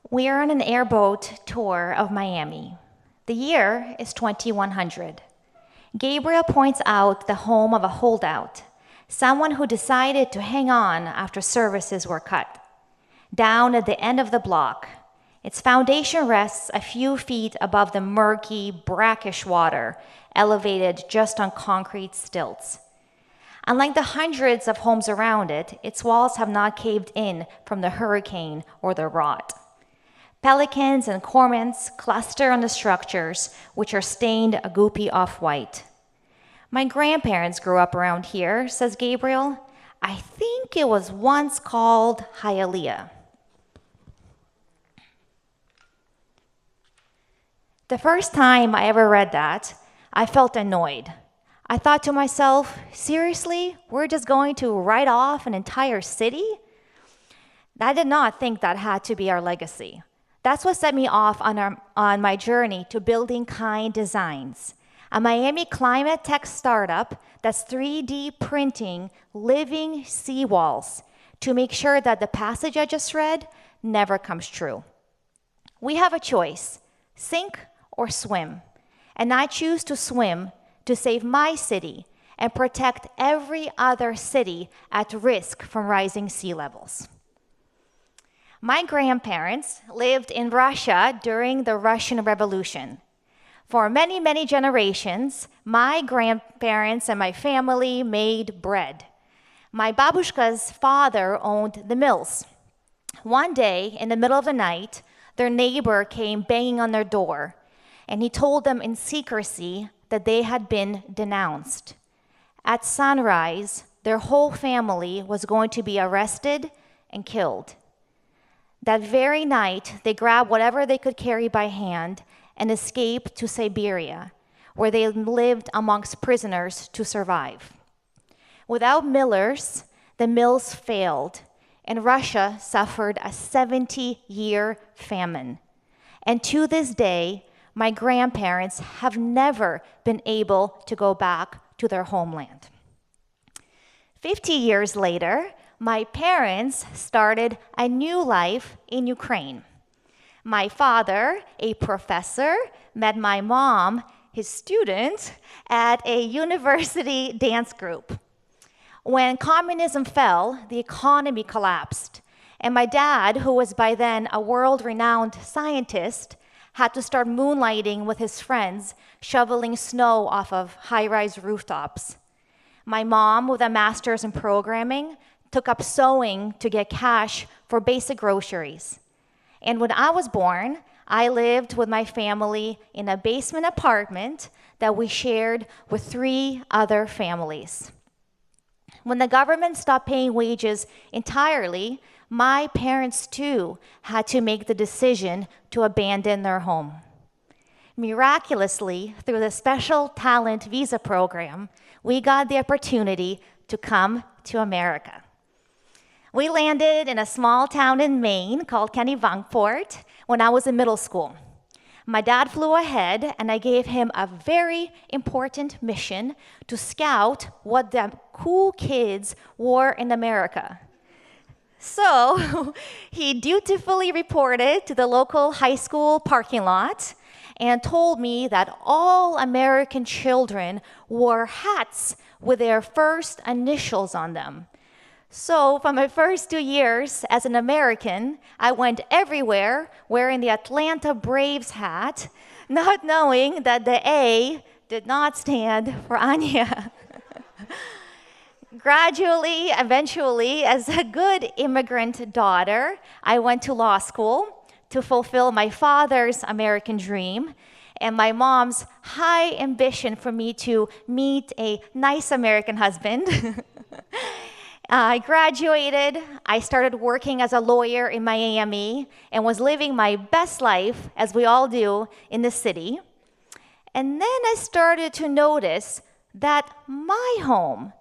We are on an airboat tour of Miami. The year is 2100. Gabriel points out the home of a holdout, someone who decided to hang on after services were cut. Down at the end of the block, its foundation rests a few feet above the murky, brackish water, elevated just on concrete stilts. Unlike the hundreds of homes around it, its walls have not caved in from the hurricane or the rot. Pelicans and cormorants cluster on the structures, which are stained a goopy off-white. My grandparents grew up around here, says Gabriel. I think it was once called Hialeah. The first time I ever read that, I felt annoyed. I thought to myself, seriously, we're just going to write off an entire city? I did not think that had to be our legacy. That's what set me off on my journey to building kind designs, a Miami climate tech startup that's 3D printing living seawalls to make sure that the passage I just read never comes true. We have a choice, sink or swim, and I choose to swim to save my city and protect every other city at risk from rising sea levels. My grandparents lived in Russia during the Russian Revolution. For many, many generations, my grandparents and my family made bread. My babushka's father owned the mills. One day, in the middle of the night, their neighbor came banging on their door, and he told them in secrecy that they had been denounced. At sunrise, their whole family was going to be arrested and killed. That very night, they grabbed whatever they could carry by hand and escaped to Siberia, where they lived amongst prisoners to survive. Without millers, the mills failed, and Russia suffered a 70-year famine. And to this day, my grandparents have never been able to go back to their homeland. 50 years later, my parents started a new life in Ukraine. My father, a professor, met my mom, his student, at a university dance group. When communism fell, the economy collapsed, and my dad, who was by then a world-renowned scientist, had to start moonlighting with his friends, shoveling snow off of high-rise rooftops. My mom, with a master's in programming, took up sewing to get cash for basic groceries. And when I was born, I lived with my family in a basement apartment that we shared with 3 other families. When the government stopped paying wages entirely, my parents too had to make the decision to abandon their home. Miraculously, through the special talent visa program, we got the opportunity to come to America. We landed in a small town in Maine called Kennebunkport when I was in middle school. My dad flew ahead, and I gave him a very important mission to scout what the cool kids wore in America. So he dutifully reported to the local high school parking lot and told me that all American children wore hats with their first initials on them. So for my first 2 years as an American, I went everywhere wearing the Atlanta Braves hat, not knowing that the A did not stand for Anya. Gradually, eventually, as a good immigrant daughter, I went to law school to fulfill my father's American dream and my mom's high ambition for me to meet a nice American husband. I graduated, I started working as a lawyer in Miami, and was living my best life, as we all do, in the city. And then I started to notice that my home,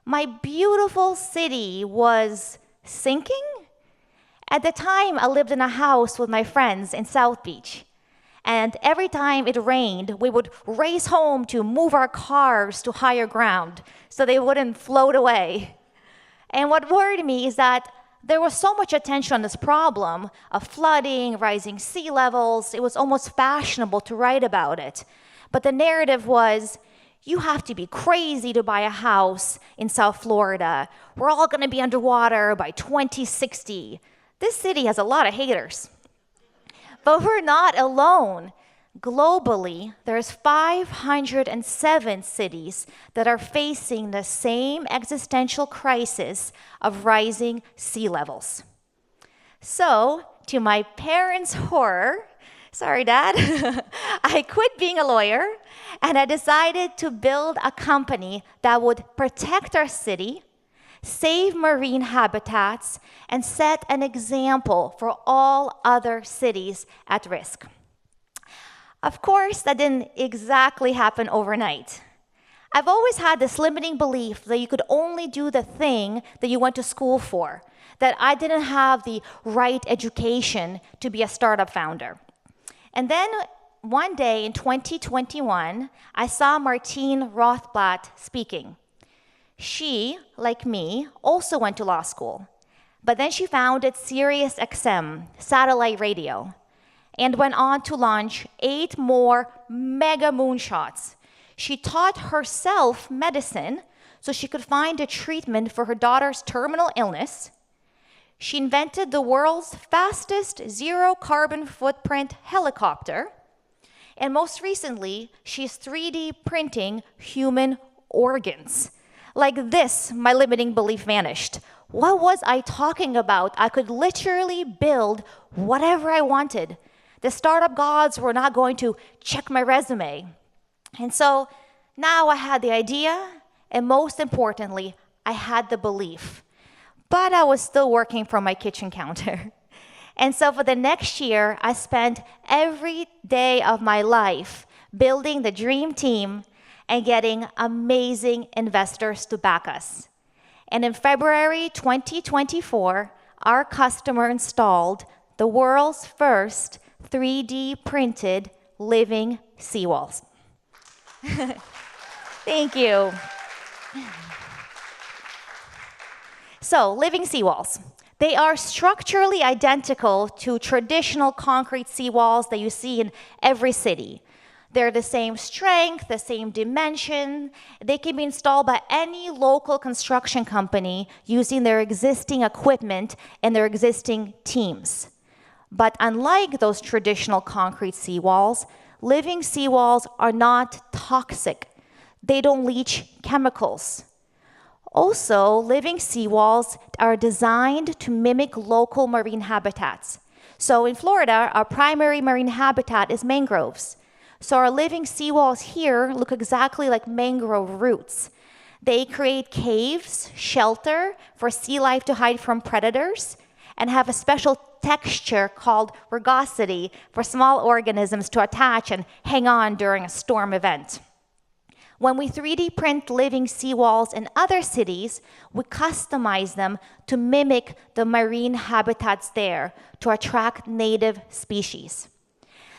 my beautiful city, was sinking. At the time, I lived in a house with my friends in South Beach. And every time it rained, we would race home to move our cars to higher ground so they wouldn't float away. And what worried me is that there was so much attention on this problem of flooding, rising sea levels. It was almost fashionable to write about it. But the narrative was, you have to be crazy to buy a house in South Florida. We're all going to be underwater by 2060. This city has a lot of haters. But we're not alone. Globally, there's 507 cities that are facing the same existential crisis of rising sea levels. So, to my parents' horror, sorry, Dad, I quit being a lawyer and I decided to build a company that would protect our city, save marine habitats, and set an example for all other cities at risk. Of course, that didn't exactly happen overnight. I've always had this limiting belief that you could only do the thing that you went to school for, that I didn't have the right education to be a startup founder. And then one day in 2021, I saw Martine Rothblatt speaking. She, like me, also went to law school, but then she founded SiriusXM, satellite radio, and went on to launch 8 more mega moonshots. She taught herself medicine so she could find a treatment for her daughter's terminal illness. She invented the world's fastest zero-carbon footprint helicopter. And most recently, she's 3D printing human organs. Like this, my limiting belief vanished. What was I talking about? I could literally build whatever I wanted. The startup gods were not going to check my resume. And so now I had the idea, and most importantly, I had the belief. But I was still working from my kitchen counter. And so for the next year, I spent every day of my life building the dream team and getting amazing investors to back us. And in February 2024, our customer installed the world's first 3D printed living seawalls. Thank you. So, living seawalls. They are structurally identical to traditional concrete seawalls that you see in every city. They're the same strength, the same dimension. They can be installed by any local construction company using their existing equipment and their existing teams. But unlike those traditional concrete seawalls, living seawalls are not toxic. They don't leach chemicals. Also, living seawalls are designed to mimic local marine habitats. So in Florida, our primary marine habitat is mangroves. So our living seawalls here look exactly like mangrove roots. They create caves, shelter for sea life to hide from predators, and have a special texture called rugosity for small organisms to attach and hang on during a storm event. When we 3D print living seawalls in other cities, we customize them to mimic the marine habitats there to attract native species.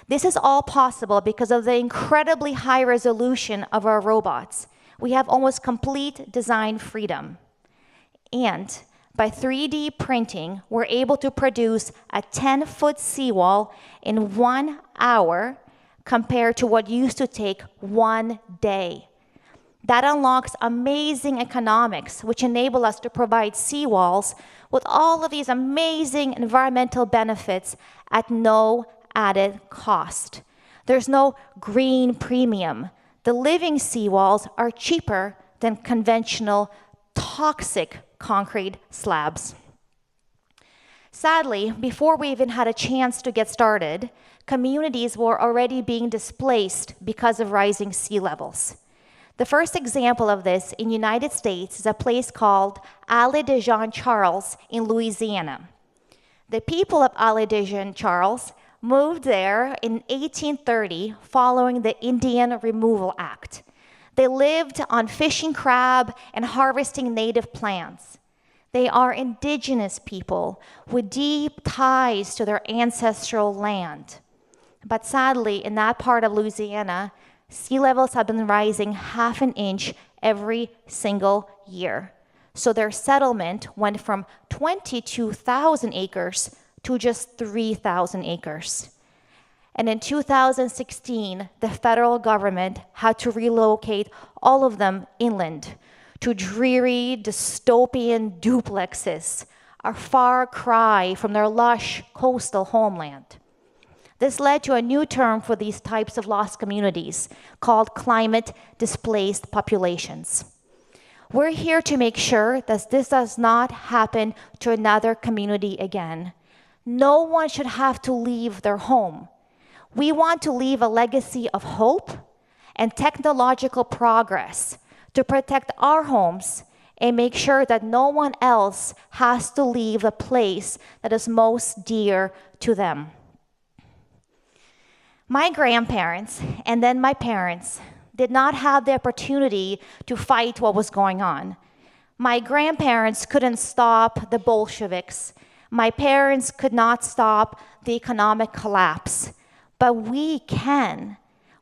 This is all possible because of the incredibly high resolution of our robots. We have almost complete design freedom. And by 3D printing, we're able to produce a 10-foot seawall in 1 hour compared to what used to take 1 day. That unlocks amazing economics, which enable us to provide seawalls with all of these amazing environmental benefits at no added cost. There's no green premium. The living seawalls are cheaper than conventional toxic concrete slabs. Sadly, before we even had a chance to get started, communities were already being displaced because of rising sea levels. The first example of this in the United States is a place called Isle de Jean Charles in Louisiana. The people of Isle de Jean Charles moved there in 1830 following the Indian Removal Act. They lived on fishing crab and harvesting native plants. They are indigenous people with deep ties to their ancestral land. But sadly, in that part of Louisiana, sea levels have been rising 1/2 inch every single year. So their settlement went from 22,000 acres to just 3,000 acres. And in 2016, the federal government had to relocate all of them inland to dreary, dystopian duplexes, a far cry from their lush coastal homeland. This led to a new term for these types of lost communities called climate displaced populations. We're here to make sure that this does not happen to another community again. No one should have to leave their home. We want to leave a legacy of hope and technological progress to protect our homes and make sure that no one else has to leave the place that is most dear to them. My grandparents and then my parents did not have the opportunity to fight what was going on. My grandparents couldn't stop the Bolsheviks. My parents could not stop the economic collapse. But we can.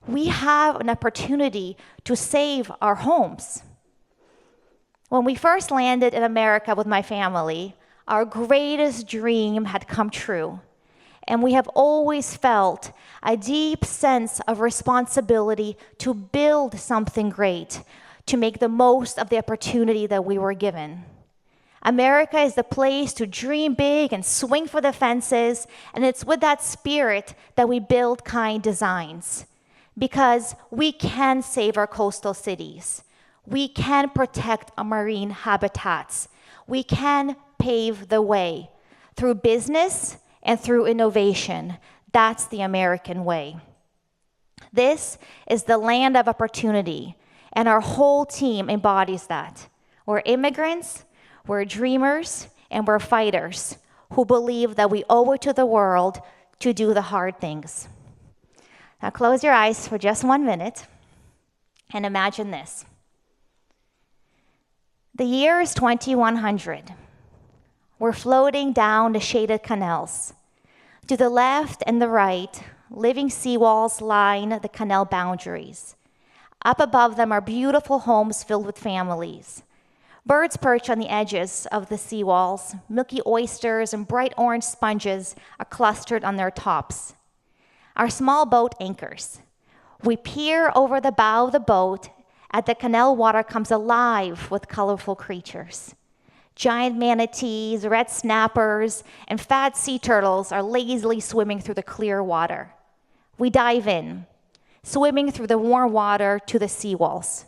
We have an opportunity to save our homes. When we first landed in America with my family, our greatest dream had come true. And we have always felt a deep sense of responsibility to build something great, to make the most of the opportunity that we were given. America is the place to dream big and swing for the fences, and it's with that spirit that we build kind designs. Because we can save our coastal cities. We can protect our marine habitats. We can pave the way through business and through innovation. That's the American way. This is the land of opportunity, and our whole team embodies that. We're immigrants, we're dreamers, and we're fighters who believe that we owe it to the world to do the hard things. Now close your eyes for just 1 minute and imagine this. The year is 2100. We're floating down the shaded canals. To the left and the right, living seawalls line the canal boundaries. Up above them are beautiful homes filled with families. Birds perch on the edges of the seawalls. Milky oysters and bright orange sponges are clustered on their tops. Our small boat anchors. We peer over the bow of the boat as the canal water comes alive with colorful creatures. Giant manatees, red snappers, and fat sea turtles are lazily swimming through the clear water. We dive in, swimming through the warm water to the seawalls.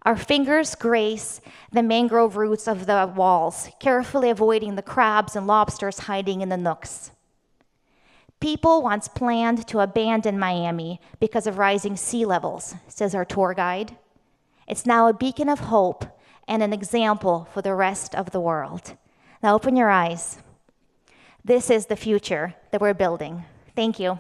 Our fingers grace the mangrove roots of the walls, carefully avoiding the crabs and lobsters hiding in the nooks. People once planned to abandon Miami because of rising sea levels, says our tour guide. It's now a beacon of hope and an example for the rest of the world. Now open your eyes. This is the future that we're building. Thank you.